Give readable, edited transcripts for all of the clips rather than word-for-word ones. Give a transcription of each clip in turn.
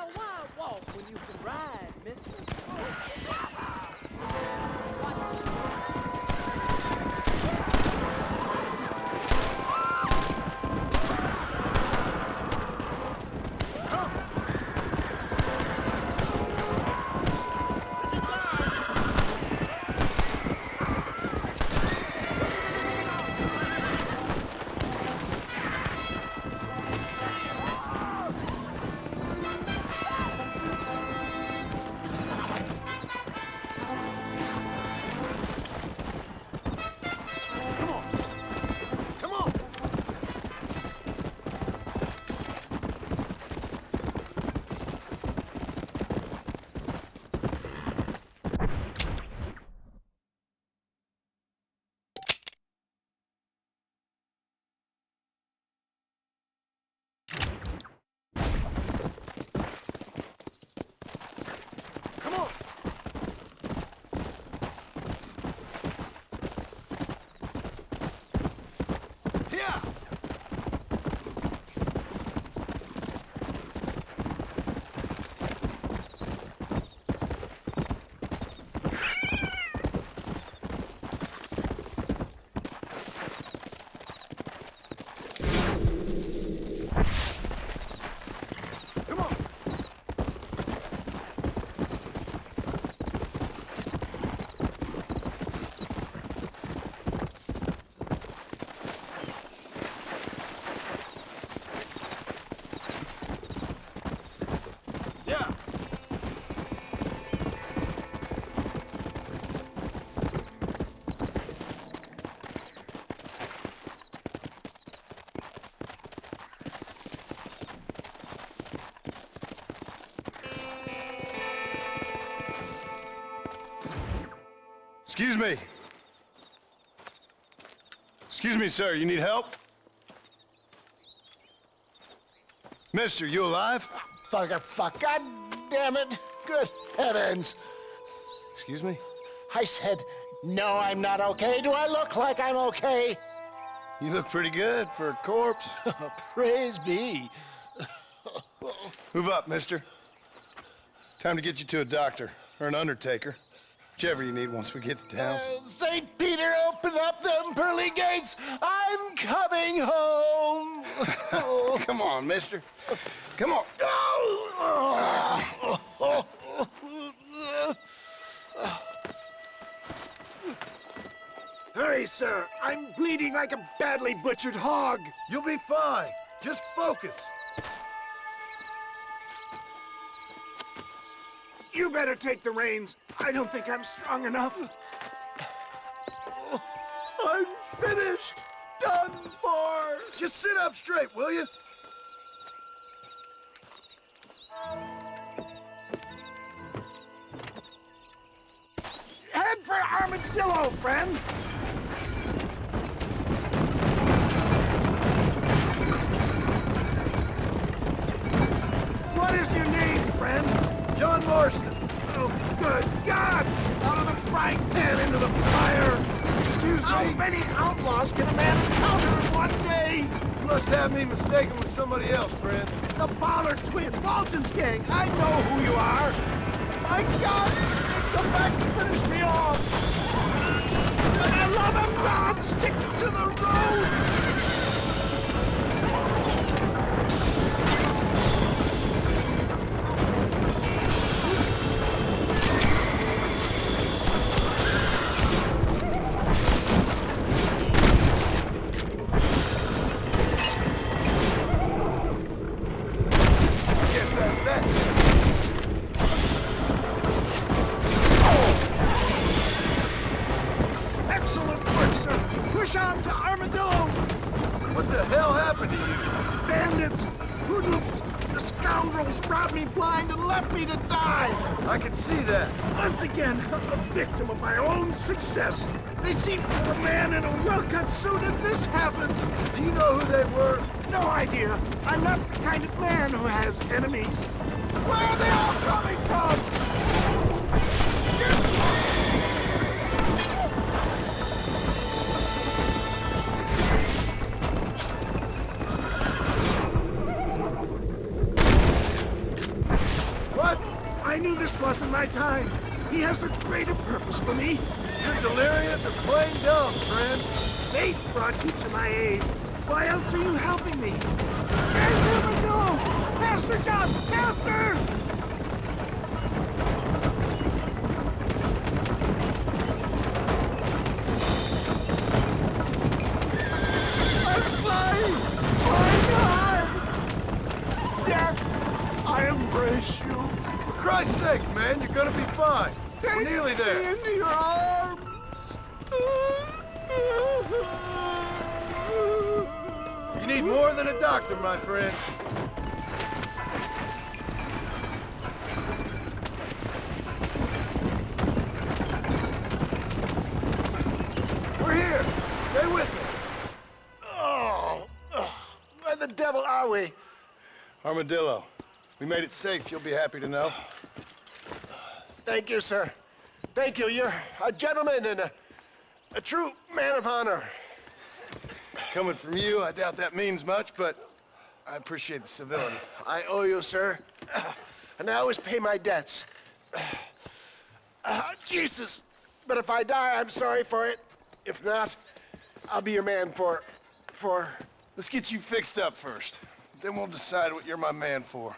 Now why walk when you can ride, mister? Excuse me. Excuse me, sir. You need help? Mister, you alive? Fuck. God damn it. Good heavens. Excuse me? I said, no, I'm not okay. Do I look like I'm okay? You look pretty good for a corpse. Praise be. Move up, mister. Time to get you to a doctor or an undertaker. Whichever you need once we get to town. St. Peter, open up them pearly gates. I'm coming home. Come on, mister. Come on. Hurry, sir. I'm bleeding like a badly butchered hog. You'll be fine. Just focus. You better take the reins. I don't think I'm strong enough. I'm finished. Done for. Just sit up straight, will you? Head for Armadillo, friend. What is your name, friend? John Marston. Oh, good God! Out of the frying pan into the fire! Excuse How me. many outlaws can a man encounter in one day? You must have me mistaken with somebody else, friend. The Ballard twins, Walton's gang. I know who you are. My God! They come back to finish me off! For the love of God, stick to the road! Excellent work, sir! Push on to Armadillo! What the hell happened to you? Bandits! Hoodlums! The scoundrels robbed me blind and left me to die! I can see that. Once again, a victim of my own success. They seem for a man in a well-cut suit and this happens. Do you know who they were? No idea. I'm not the kind of man who has enemies. Where are they all coming from? knew this wasn't my time. He has a greater purpose for me. You're delirious or playing dumb, friend. Fate brought you to my aid. Why else are you helping me? There's him a no! Faster, John! Faster! I'm flying! My God! Death, I embrace you. For Christ's sakes, man, you're gonna be fine. We're nearly Take me there. into your arms. You need more than a doctor, my friend. We're here. Stay with me. Oh, where the devil are we? Armadillo. We made it safe, you'll be happy to know. Thank you, sir. Thank you. You're a gentleman and a true man of honor. Coming from you, I doubt that means much, but I appreciate the civility. I owe you, sir. And I always pay my debts. Jesus. But if I die, I'm sorry for it. If not, I'll be your man for... Let's get you fixed up first. Then we'll decide what you're my man for.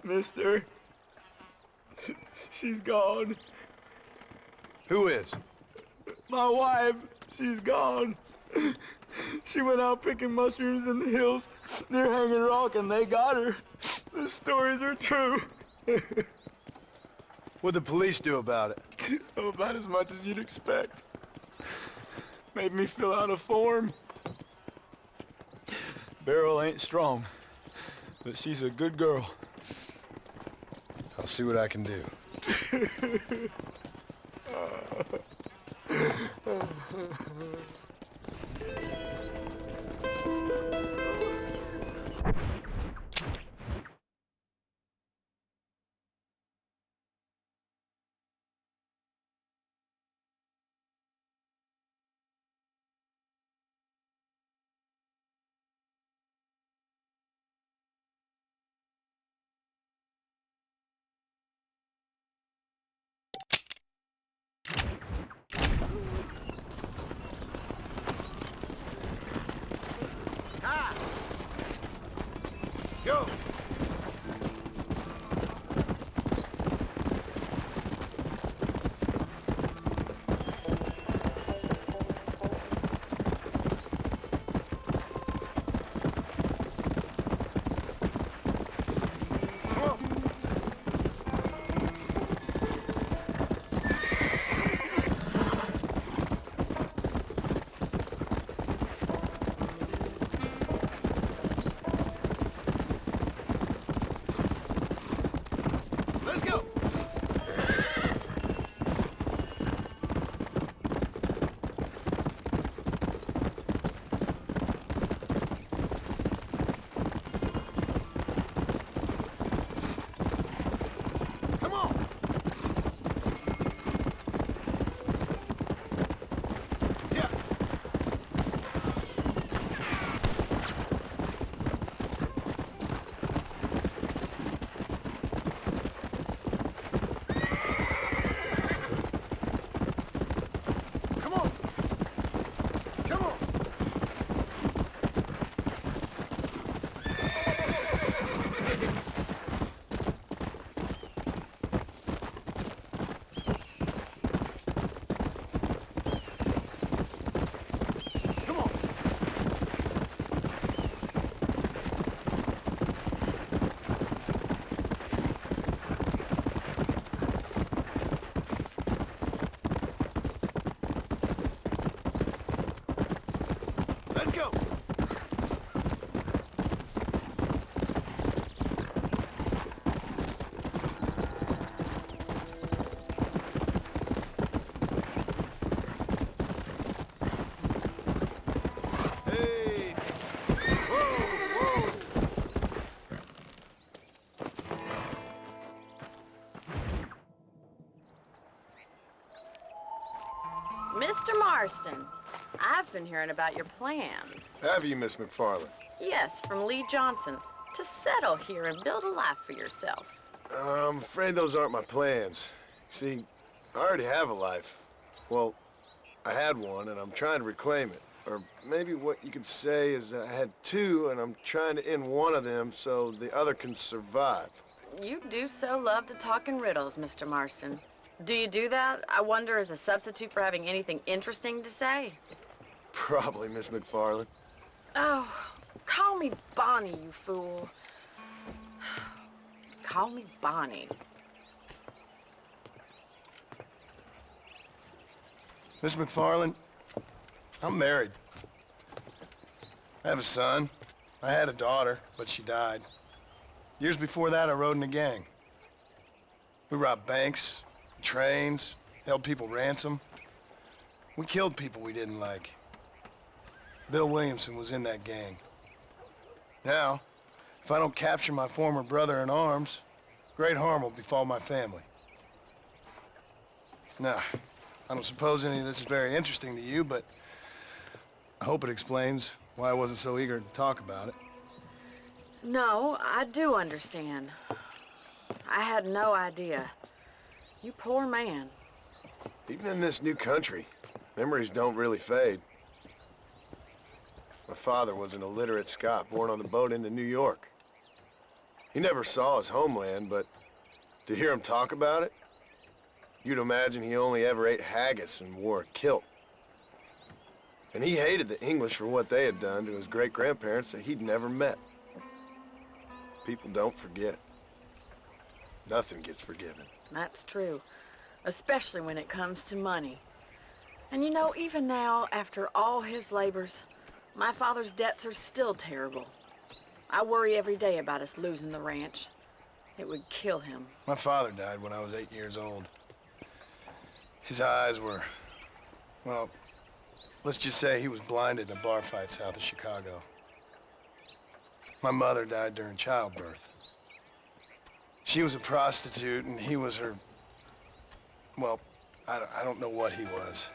Mister, she's gone. Who is? My wife, she's gone. She went out picking mushrooms in the hills near Hanging Rock and they got her. The stories are true. What'd the police do about it? Oh, about as much as you'd expect. Made me fill out a form. Beryl ain't strong, but she's a good girl. I'll see what I can do. Mr. Marston, I've been hearing about your plans. Have you, Miss MacFarlane? Yes, from Lee Johnson, to settle here and build a life for yourself. I'm afraid those aren't my plans. See, I already have a life. Well, I had one, and I'm trying to reclaim it. Or maybe what you could say is I had two, and I'm trying to end one of them so the other can survive. You do so love to talk in riddles, Mr. Marston. Do you do that, I wonder, as a substitute for having anything interesting to say? Probably, Miss MacFarlane. Oh, call me Bonnie, you fool. Call me Bonnie. Miss MacFarlane, I'm married. I have a son. I had a daughter, but she died. Years before that, I rode in a gang. We robbed banks, trains, held people ransom. We killed people we didn't like. Bill Williamson was in that gang. Now, if I don't capture my former brother in arms, great harm will befall my family. Now, I don't suppose any of this is very interesting to you, but I hope it explains why I wasn't so eager to talk about it. No, I do understand. I had no idea. You poor man. Even in this new country, memories don't really fade. My father was an illiterate Scot born on the boat into New York. He never saw his homeland, but to hear him talk about it, you'd imagine he only ever ate haggis and wore a kilt. And he hated the English for what they had done to his great-grandparents that he'd never met. People don't forget. Nothing gets forgiven. That's true, especially when it comes to money. And you know, even now, after all his labors, my father's debts are still terrible. I worry every day about us losing the ranch. It would kill him. My father died when I was 8 years old. His eyes were, well, let's just say he was blinded in a bar fight south of Chicago. My mother died during childbirth. She was a prostitute and he was her, well, I don't know what he was.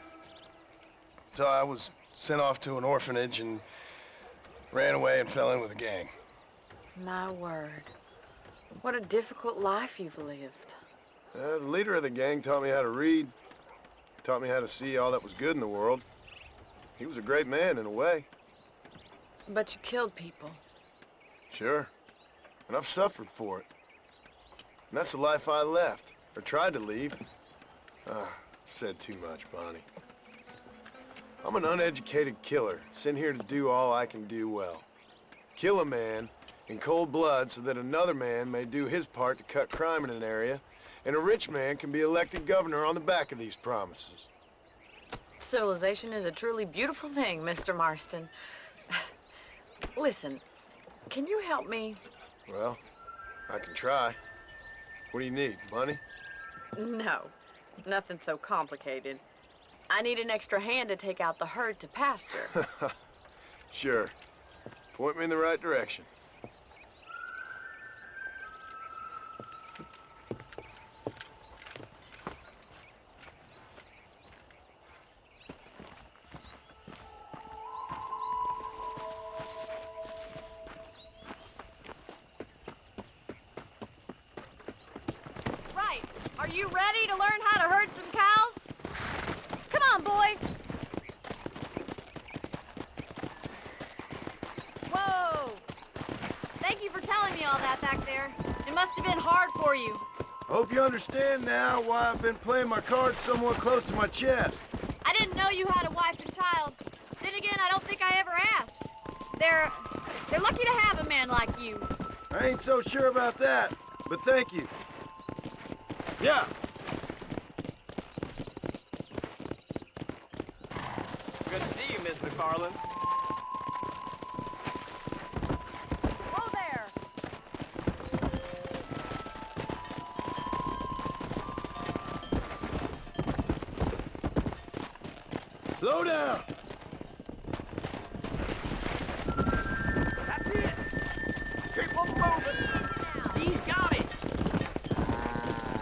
So I was sent off to an orphanage and ran away and fell in with a gang. My word. What a difficult life you've lived. The leader of the gang taught me how to read, taught me how to see all that was good in the world. He was a great man in a way. But you killed people. Sure. And I've suffered for it. And that's the life I left, or tried to leave. Said too much, Bonnie. I'm an uneducated killer, sent here to do all I can do well. Kill a man in cold blood so that another man may do his part to cut crime in an area, and a rich man can be elected governor on the back of these promises. Civilization is a truly beautiful thing, Mr. Marston. Listen, can you help me? Well, I can try. What do you need, money? No, nothing so complicated. I need an extra hand to take out the herd to pasture. Sure. Point me in the right direction. Right. Are you ready to learn how to herd some cows? Come on, boy. Whoa. Thank you for telling me all that back there. It must have been hard for you. Hope you understand now why I've been playing my cards somewhat close to my chest. I didn't know you had a wife and child. Then again, I don't think I ever asked. They're lucky to have a man like you. I ain't so sure about that, but thank you. Yeah. Good to see you, Miss MacFarlane. Whoa there. Slow down. That's it. Keep on moving. He's got it.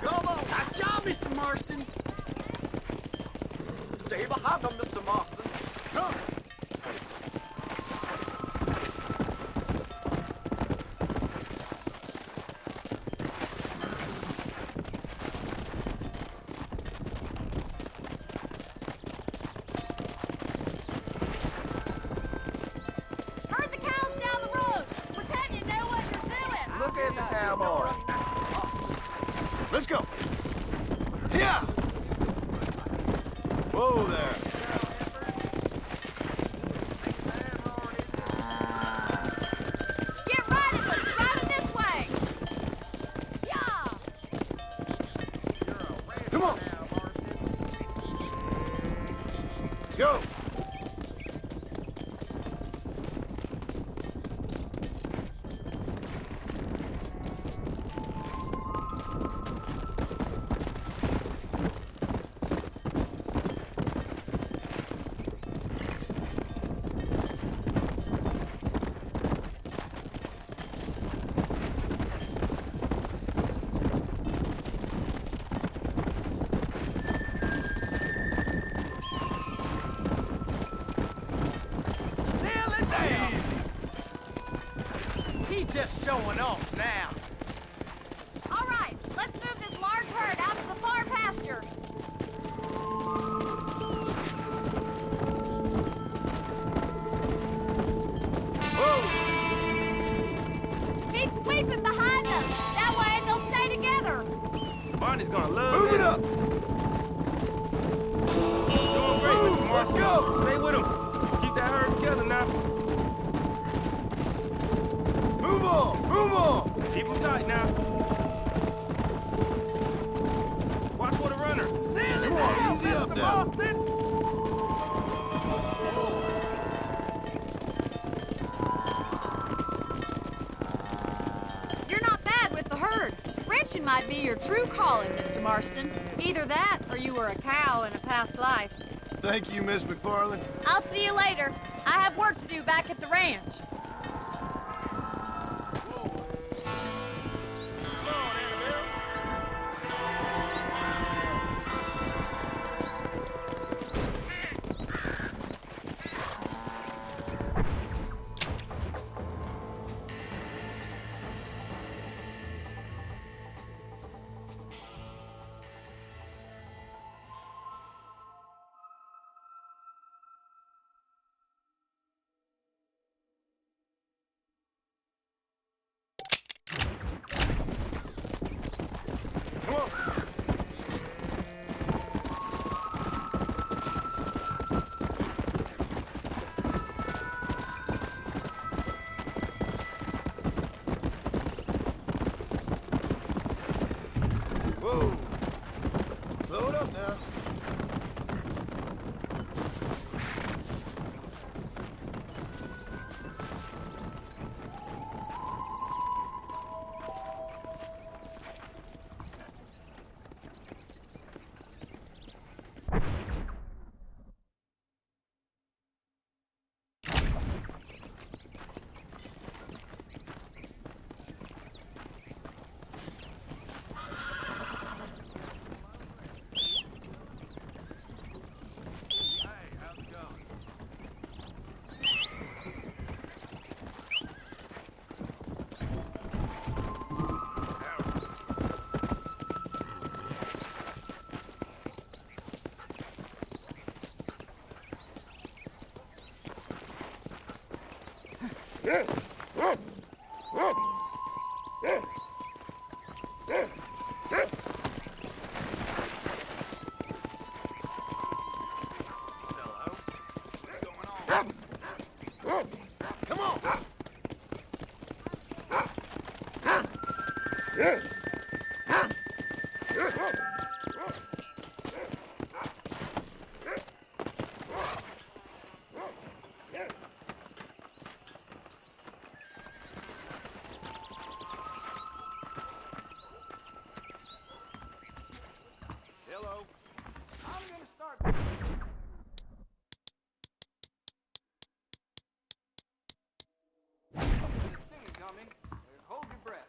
Come on. Nice job, Mr. Marston. Stay behind them, Mr. Marston. Come. Herd the cows down the road. Pretend you know what you're doing. Look at the cowboy. Let's go. Yeah. Whoa there. Get right at them. Driving this way. Yeah. Come on. Go. Nearly there. He's just showing off now. All right, let's move this large herd out to the far pasture. Keep sweeping behind them. That way they'll stay together. Barney's gonna love Move it up. Doing great, Mr. Let's Marston. go. Stay with him. Keep that herd together now. Move on. Move on. Keep him tight now. Watch for the runner. Come on. Easy up now. You're not bad with the herd. Ranching might be your true calling, Mr. Marston. Either that, or you were a cow in a past life. Thank you, Miss MacFarlane. I'll see you later. I have work to do back at the ranch. Come on. Whoa. Slow it up now. Come on. Hello. I'm gonna start. Coming. Hold your breath.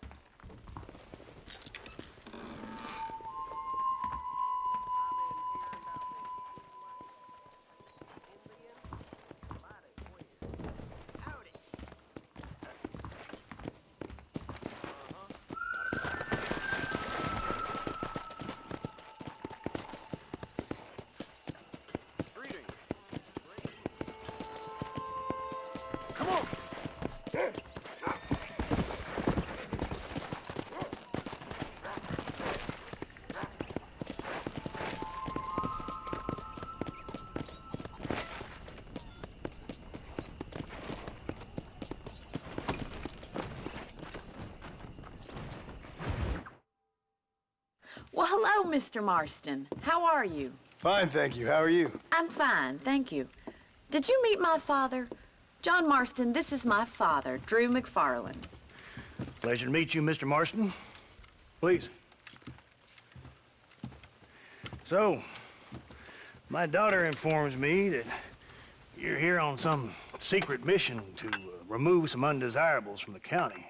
Hello, Mr. Marston. How are you? Fine, thank you. How are you? I'm fine, thank you. Did you meet my father? John Marston, this is my father, Drew MacFarlane. Pleasure to meet you, Mr. Marston. Please. So, my daughter informs me that you're here on some secret mission to remove some undesirables from the county.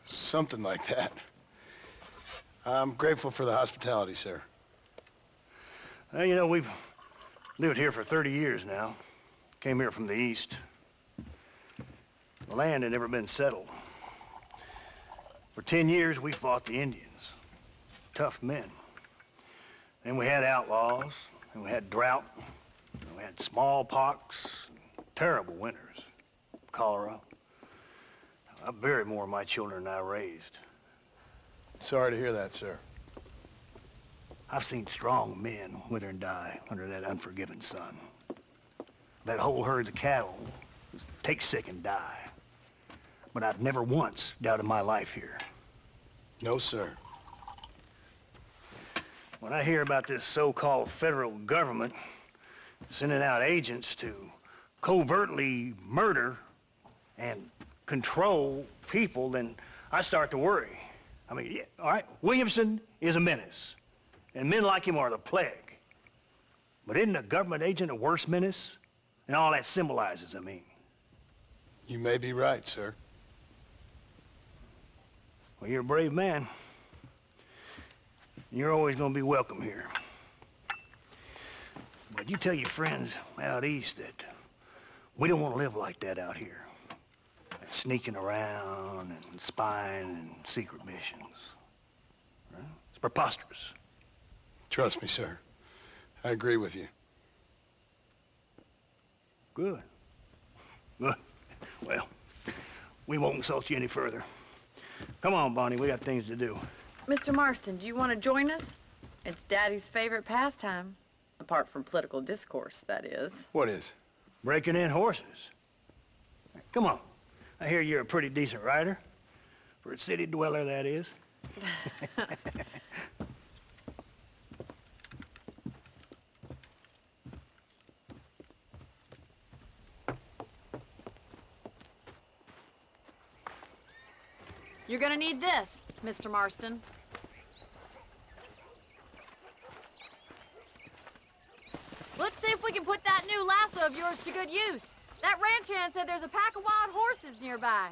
Something like that. I'm grateful for the hospitality, sir. Well, you know, we've lived here for 30 years now. Came here from the east. The land had never been settled. For 10 years, we fought the Indians. Tough men. Then we had outlaws, and we had drought, and we had smallpox, and terrible winters, cholera. I buried more of my children than I raised. Sorry to hear that, sir. I've seen strong men wither and die under that unforgiving sun. That whole herds of cattle just take sick and die. But I've never once doubted my life here. No, sir. When I hear about this so-called federal government sending out agents to covertly murder and control people, then I start to worry. I mean, yeah, all right, Williamson is a menace, and men like him are the plague. But isn't a government agent a worse menace? And all that symbolizes, I mean. You may be right, sir. Well, you're a brave man. You're always gonna be welcome here. But you tell your friends out east that we don't want to live like that out here. Like sneaking around and spying and secret missions. Right? It's preposterous. Trust me, sir. I agree with you. Good. Good. Well, we won't insult you any further. Come on, Bonnie, we got things to do. Mr. Marston, do you want to join us? It's Daddy's favorite pastime. Apart from political discourse, that is. What is? Breaking in horses. Come on. I hear you're a pretty decent rider. For a city dweller, that is. You're gonna need this, Mr. Marston. Let's see if we can put that new lasso of yours to good use. That ranch hand said there's a pack of wild horses nearby.